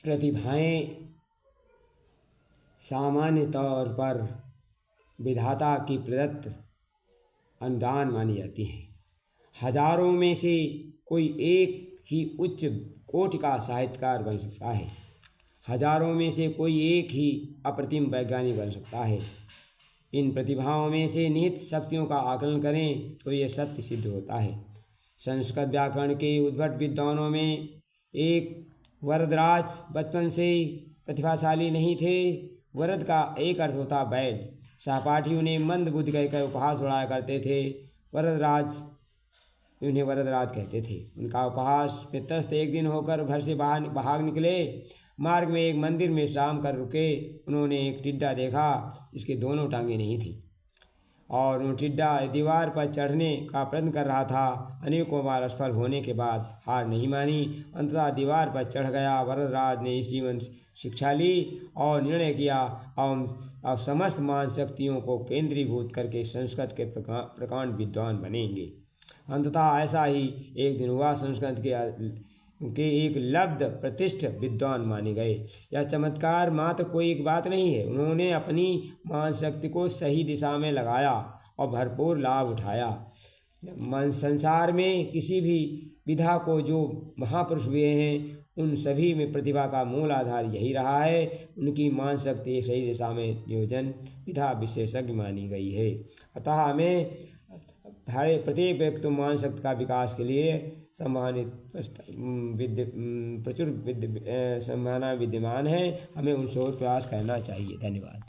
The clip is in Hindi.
प्रतिभाएं सामान्य तौर पर विधाता की प्रदत्त अनुदान मानी जाती हैं। हजारों में से कोई एक ही उच्च कोटि का साहित्यकार बन सकता है। हजारों में से कोई एक ही अप्रतिम वैज्ञानिक बन सकता है। इन प्रतिभाओं में से निहित शक्तियों का आकलन करें तो ये सत्य सिद्ध होता है। संस्कृत व्याकरण के उद्भट विद्वानों में एक वरदराज बचपन से ही प्रतिभाशाली नहीं थे। वरद का एक अर्थ होता बैड। सहपाठी उन्हें मंद बुद्धि कहकर उपहास उड़ाया करते थे। वरदराज उन्हें वरदराज कहते थे। उनका उपहास में त्रस्त एक दिन होकर घर से बाहर भाग निकले। मार्ग में एक मंदिर में विश्राम कर रुके। उन्होंने एक टिड्डा देखा जिसकी दोनों टांगें नहीं थी और वो टिड्डा दीवार पर चढ़ने का प्रयत्न कर रहा था। अनेकों बार असफल होने के बाद हार नहीं मानी, अंततः दीवार पर चढ़ गया। वरदराज ने इस जीवन शिक्षा ली और निर्णय किया अब समस्त मान शक्तियों को केंद्रीभूत करके संस्कृत के प्रकांड विद्वान बनेंगे। अंततः ऐसा ही एक दिन हुआ। संस्कृत के एक लब्ध प्रतिष्ठित विद्वान माने गए। यह चमत्कार मात्र कोई एक बात नहीं है। उन्होंने अपनी मान शक्ति को सही दिशा में लगाया और भरपूर लाभ उठाया। संसार में किसी भी विधा को जो महापुरुष हुए हैं उन सभी में प्रतिभा का मूल आधार यही रहा है। उनकी मान शक्ति सही दिशा में नियोजन विधा विशेषज्ञ मानी गई है। अतः हमें प्रत्येक व्यक्ति मान शक्ति का विकास के लिए प्रचुर संभावना विद्यमान है। हमें उन ओर प्रयास करना चाहिए। धन्यवाद।